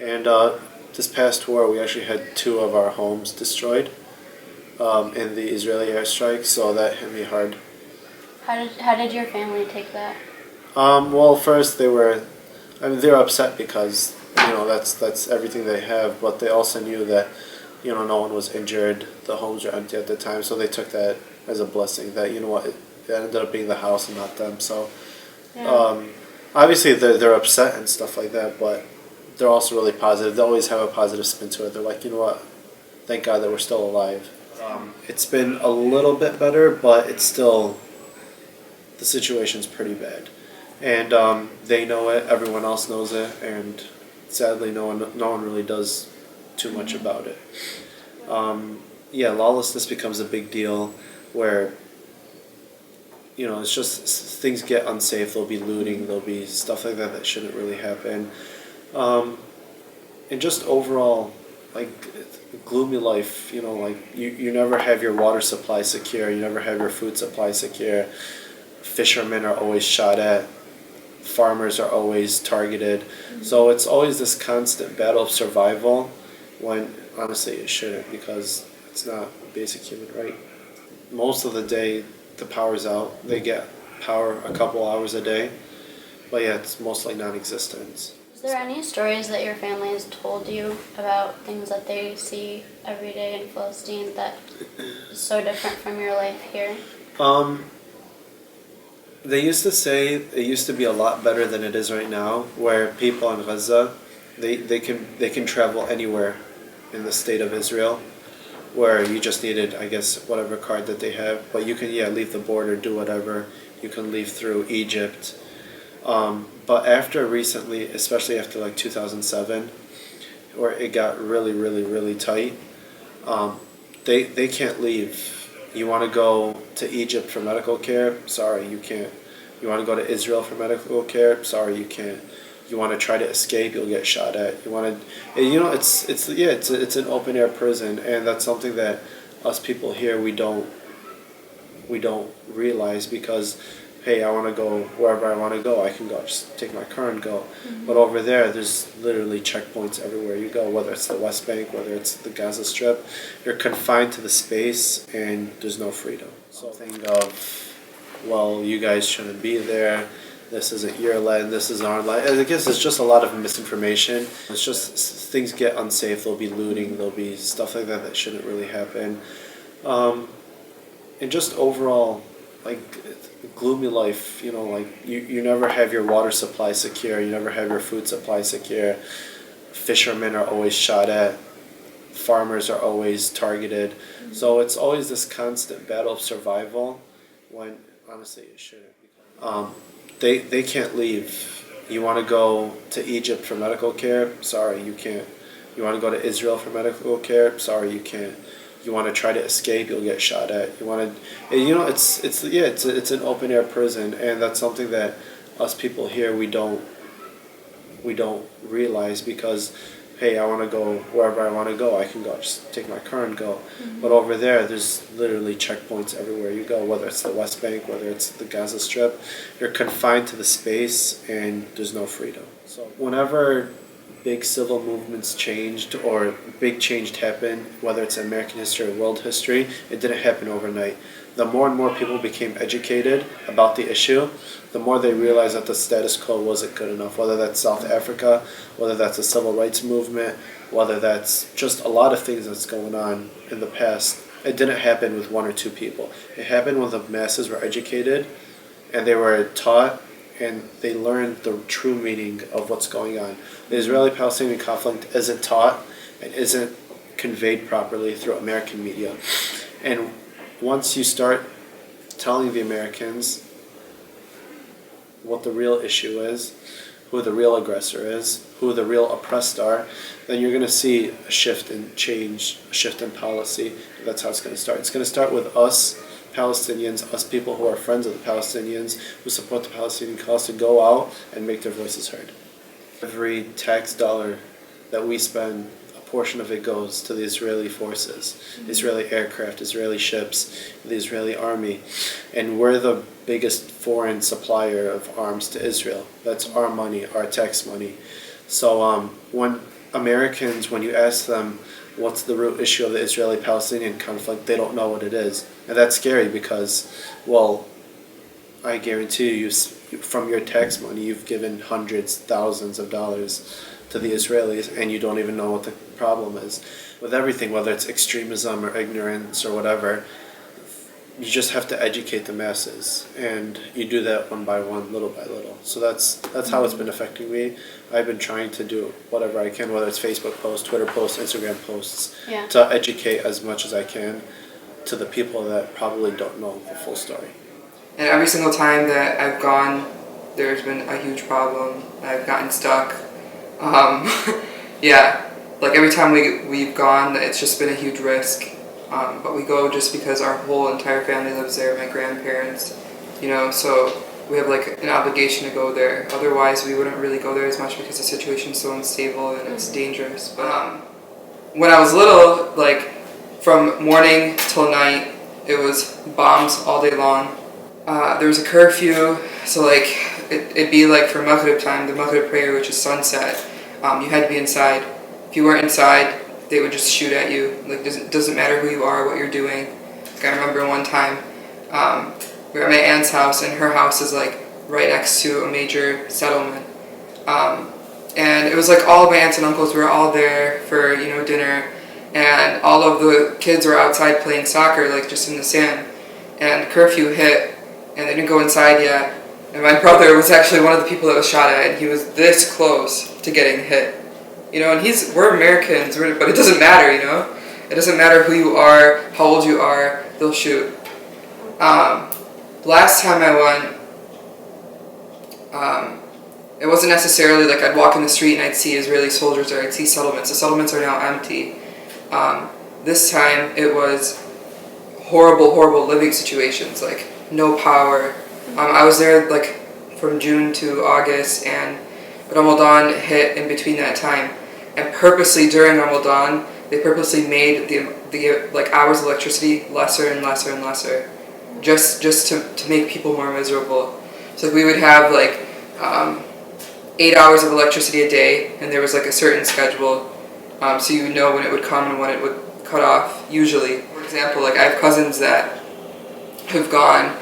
And this past war, we actually had two of our homes destroyed in the Israeli airstrike, so that hit me hard. How did your family take that? Well, first they were upset because that's everything they have, but they also knew that no one was injured, the homes were empty at the time, so they took that as a blessing. That it ended up being the house and not them. So Yeah. obviously they're upset and stuff like that, but they're also really positive. They always have a positive spin to it. They're like, you know what? Thank God that we're still alive. It's been a little bit better, but it's still the situation's pretty bad, and they know it. Everyone else knows it, and sadly, no one really does too much about it. Yeah, lawlessness becomes a big deal, where it's just things get unsafe. There'll be looting. There'll be stuff like that shouldn't really happen, and just overall, like gloomy life. Like you never have your water supply secure. You never have your food supply secure. Fishermen are always shot at. Farmers are always targeted. So it's always this constant battle of survival, when honestly it shouldn't, because it's not a basic human right. Most of the day the power's out. They get power a couple hours a day, but yeah, it's mostly non-existent. Is there any stories that your family has told you about things that they see every day in Palestine that is so different from your life here? They used to say it used to be a lot better than it is right now, where people in Gaza, they can travel anywhere in the state of Israel, where you just needed, I guess, whatever card that they have, but you can leave the border, do whatever. You can leave through Egypt, but after recently, especially after like 2007, where it got really really really tight, they can't leave. You want to go to Egypt for medical care? Sorry, you can't. You want to go to Israel for medical care? Sorry, you can't. You want to try to escape? You'll get shot at. You want to, it's an open air prison, and that's something that us people here we don't realize, because hey, I want to go wherever I want to go. I can go, just take my car and go. But over there, there's literally checkpoints everywhere you go, whether it's the West Bank, whether it's the Gaza Strip. You're confined to the space, and there's no freedom. So think of, well, you guys shouldn't be there. This isn't your land. This is our land. And I guess it's just a lot of misinformation. It's just things get unsafe. There'll be looting. There'll be stuff like that shouldn't really happen. And just overall, like gloomy life. Like you never have your water supply secure. You never have your food supply secure. Fishermen are always shot at. Farmers are always targeted. So it's always this constant battle of survival, when honestly it shouldn't. They can't leave. You want to go to Egypt for medical care? Sorry, you can't. You want to go to Israel for medical care? Sorry, you can't. You want to try to escape? You'll get shot at. You want to, it's an open air prison, and that's something that us people here we don't realize, because hey, I want to go wherever I want to go. I can go, just take my car and go. But over there, there's literally checkpoints everywhere you go, whether it's the West Bank, whether it's the Gaza Strip. You're confined to the space, and there's no freedom. So whenever big civil movements changed, or big change happened, whether it's American history or world history, it didn't happen overnight. The more and more people became educated about the issue, the more they realized that the status quo wasn't good enough. Whether that's South Africa, whether that's the civil rights movement, whether that's just a lot of things that's going on in the past, it didn't happen with one or two people. It happened when the masses were educated, and they were taught, and they learned the true meaning of what's going on. The Israeli-Palestinian conflict isn't taught and isn't conveyed properly through American media. And once you start telling the Americans what the real issue is, who the real aggressor is, who the real oppressed are, then you're going to see a shift in change, a shift in policy. That's how it's going to start. It's going to start with us, Palestinians, us people who are friends of the Palestinians, who support the Palestinian cause, to go out and make their voices heard. Every tax dollar that we spend, a portion of it goes to the Israeli forces, Israeli aircraft, Israeli ships, the Israeli army. And we're the biggest foreign supplier of arms to Israel. That's our money, our tax money. So when Americans, when you ask them what's the root issue of the Israeli-Palestinian conflict, they don't know what it is. And that's scary because, well, I guarantee you, from your tax money, you've given hundreds, thousands of dollars to the Israelis, and you don't even know what the problem is. With everything, whether it's extremism or ignorance or whatever, you just have to educate the masses, and you do that one by one, little by little. So that's how it's been affecting me. I've been trying to do whatever I can, whether it's Facebook posts, Twitter posts, Instagram posts, Yeah. to educate as much as I can to the people that probably don't know the full story. And every single time that I've gone, there's been a huge problem. I've gotten stuck. Yeah, like every time we've gone, it's just been a huge risk. But we go just because our whole entire family lives there, my grandparents, so we have like an obligation to go there. Otherwise, we wouldn't really go there as much because the situation's so unstable and it's dangerous. But when I was little, like from morning till night, it was bombs all day long. There was a curfew, so like it'd be like for Maghrib time, the Maghrib prayer, which is sunset. You had to be inside. If you weren't inside, they would just shoot at you. Like doesn't matter who you are, what you're doing. Like I remember one time, we were at my aunt's house, and her house is like right next to a major settlement. And it was like all of my aunts and uncles were all there for dinner, and all of the kids were outside playing soccer, like just in the sand. And curfew hit, and they didn't go inside yet. And my brother was actually one of the people that was shot at, and he was this close to getting hit. And we're Americans, but it doesn't matter, It doesn't matter who you are, how old you are, they'll shoot. Last time I went, it wasn't necessarily like I'd walk in the street and I'd see Israeli soldiers or I'd see settlements. The settlements are now empty. This time it was horrible, horrible living situations, like no power. I was there like from June to August, and Ramadan hit in between that time. And purposely during Ramadan, they purposely made the like hours of electricity lesser and lesser and lesser, just to make people more miserable. So like, we would have like 8 hours of electricity a day, and there was like a certain schedule, so you would know when it would come and when it would cut off. Usually, for example, like I have cousins that have gone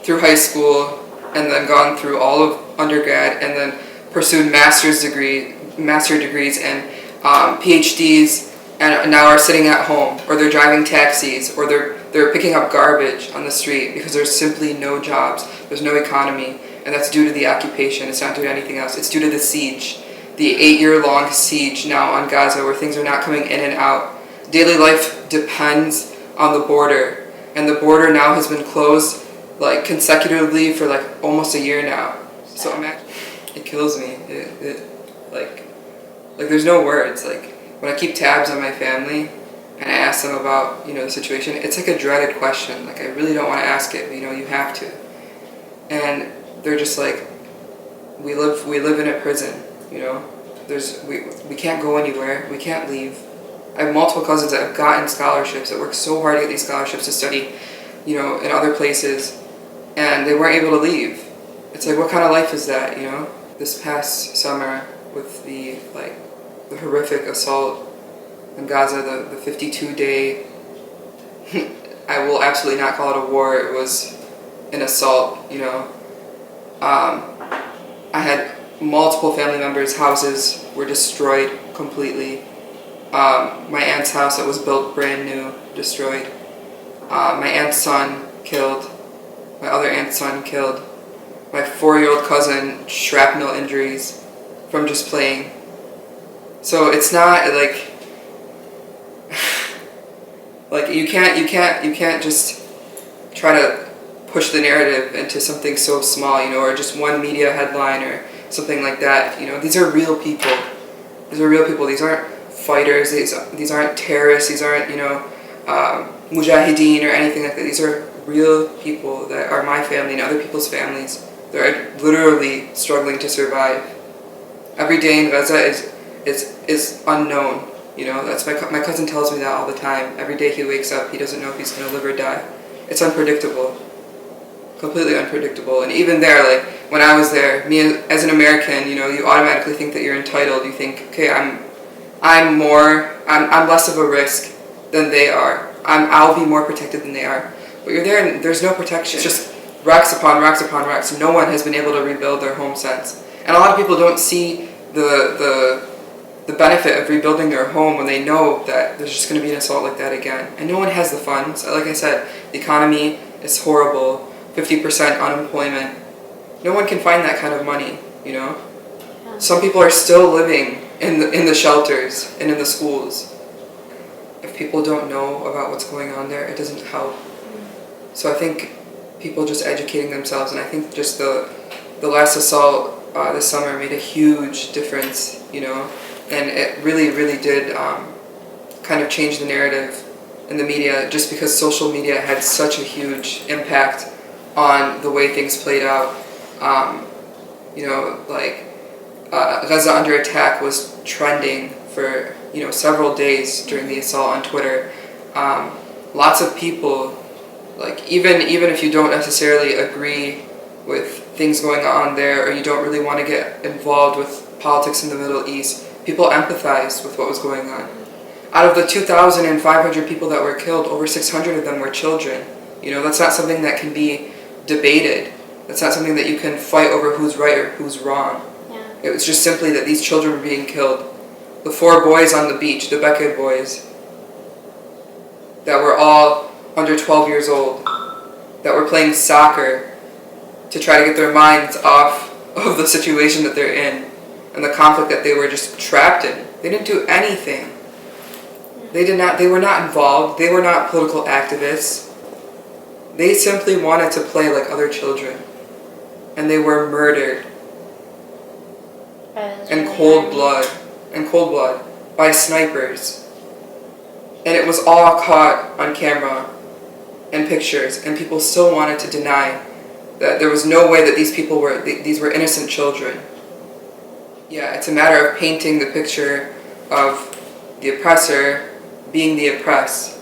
through high school and then gone through all of undergrad and then pursued master degrees and PhDs, and now are sitting at home, or they're driving taxis, or they're picking up garbage on the street because there's simply no jobs, there's no economy, and that's due to the occupation. It's not due to anything else. It's due to the siege, the 8-year-long siege now on Gaza, where things are not coming in and out. Daily life depends on the border, and the border now has been closed like consecutively for like almost a year now. So imagine, it kills me. Like there's no words. Like when I keep tabs on my family and I ask them about the situation, it's like a dreaded question. Like I really don't want to ask it, but you have to. And they're just like, we live in a prison. We can't go anywhere. We can't leave. I have multiple cousins that have gotten scholarships, that worked so hard to get these scholarships to study, in other places, and they weren't able to leave. It's like, what kind of life is that, This past summer, with the horrific assault in Gaza, the 52-day, I will absolutely not call it a war, it was an assault, I had multiple family members' houses were destroyed completely. My aunt's house that was built brand new, destroyed. My aunt's son killed. My other aunt's son killed. My 4-year-old cousin, shrapnel injuries from just playing. So it's not like you can't just try to push the narrative into something so small, or just one media headline or something like that. These are real people. These are real people. These aren't fighters. These aren't terrorists. These aren't mujahideen or anything like that. These are real people that are my family and other people's families. They're literally struggling to survive. Every day in Gaza is unknown. That's my cousin tells me that all the time. Every day he wakes up, he doesn't know if he's going to live or die. It's unpredictable. Completely unpredictable. And even there, like when I was there, me as an American, you automatically think that you're entitled. You think, okay, I'm less of a risk than they are. I'll be more protected than they are. But you're there and there's no protection. It's just racks upon racks upon racks. No one has been able to rebuild their home since. And a lot of people don't see the benefit of rebuilding their home when they know that there's just going to be an assault like that again. And no one has the funds. Like I said, the economy is horrible. 50% unemployment. No one can find that kind of money, you know? Yeah. Some people are still living in the shelters and in the schools. If people don't know about what's going on there, it doesn't help. So I think people just educating themselves, and I think just the last assault this summer made a huge difference, you know? And it really, really did kind of change the narrative in the media, just because social media had such a huge impact on the way things played out. You know, like Gaza under attack was trending for, you know, several days during the assault on Twitter. Lots of people, like even if you don't necessarily agree with things going on there, or you don't really want to get involved with politics in the Middle East, people empathized with what was going on. Out of the 2,500 people that were killed, over 600 of them were children. You know, that's not something that can be debated. That's not something that you can fight over who's right or who's wrong. Yeah. It was just simply that these children were being killed. The 4 boys on the beach, the Beckett boys, that were all under 12 years old, that were playing soccer to try to get their minds off of the situation that they're in and the conflict that they were just trapped in. They didn't do anything. They were not involved. They were not political activists. They simply wanted to play like other children. And they were murdered in cold blood by snipers. And it was all caught on camera and pictures, and people still wanted to deny that there was no way that these were innocent children. Yeah, it's a matter of painting the picture of the oppressor being the oppressed.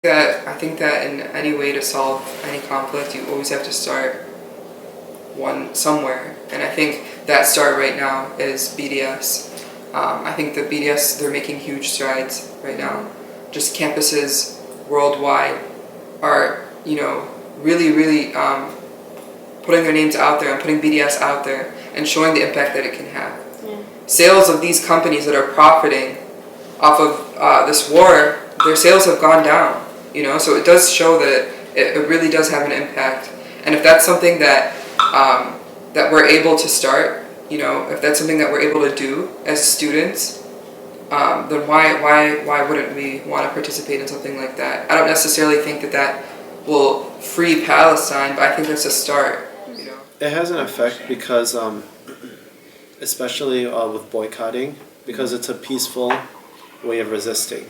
I think that in any way to solve any conflict, you always have to start somewhere. And I think that start right now is BDS. I think that BDS, they're making huge strides right now. Just campuses worldwide are, you know, really, really putting their names out there and putting BDS out there and showing the impact that it can have. Yeah. Sales of these companies that are profiting off of this war, their sales have gone down, you know, so it does show that it really does have an impact. And if that's something that that we're able to start, you know, if that's something that we're able to do as students, then why wouldn't we want to participate in something like that? I don't necessarily think that will free Palestine, but I think that's a start, you know. It has an effect because, especially with boycotting, because it's a peaceful way of resisting.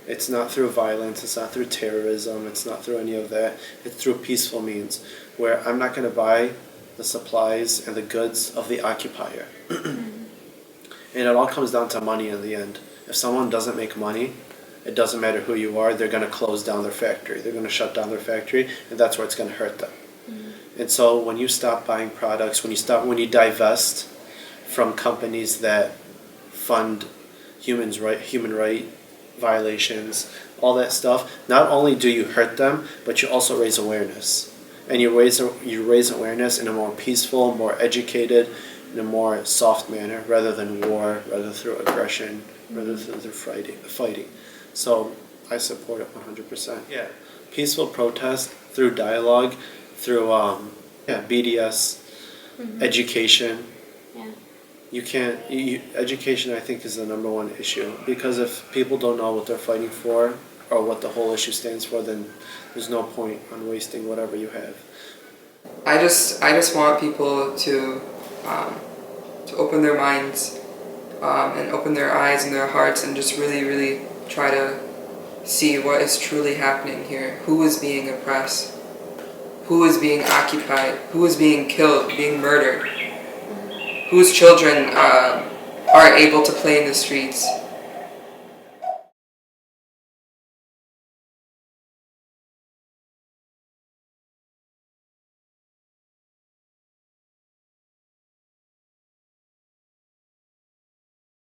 It's not through violence, it's not through terrorism, it's not through any of that. It's through peaceful means, where I'm not going to buy the supplies and the goods of the occupier. And it all comes down to money in the end. If someone doesn't make money, it doesn't matter who you are, they're going to close down their factory. They're going to shut down their factory, and that's where it's going to hurt them. And so when you stop buying products, when you divest from companies that fund human right violations, all that stuff, not only do you hurt them, but you also raise awareness. And you raise awareness in a more peaceful, more educated, in a more soft manner, rather than war, rather through aggression, rather through fighting. So I support it 100%. Yeah, peaceful protest through dialogue, through BDS, education. Yeah. Education, I think, is the number one issue, because if people don't know what they're fighting for or what the whole issue stands for, then there's no point on wasting whatever you have. I just want people to open their minds and open their eyes and their hearts and just really, really try to see what is truly happening here. Who is being oppressed? Who is being occupied? Who is being killed, being murdered? Whose children aren't able to play in the streets?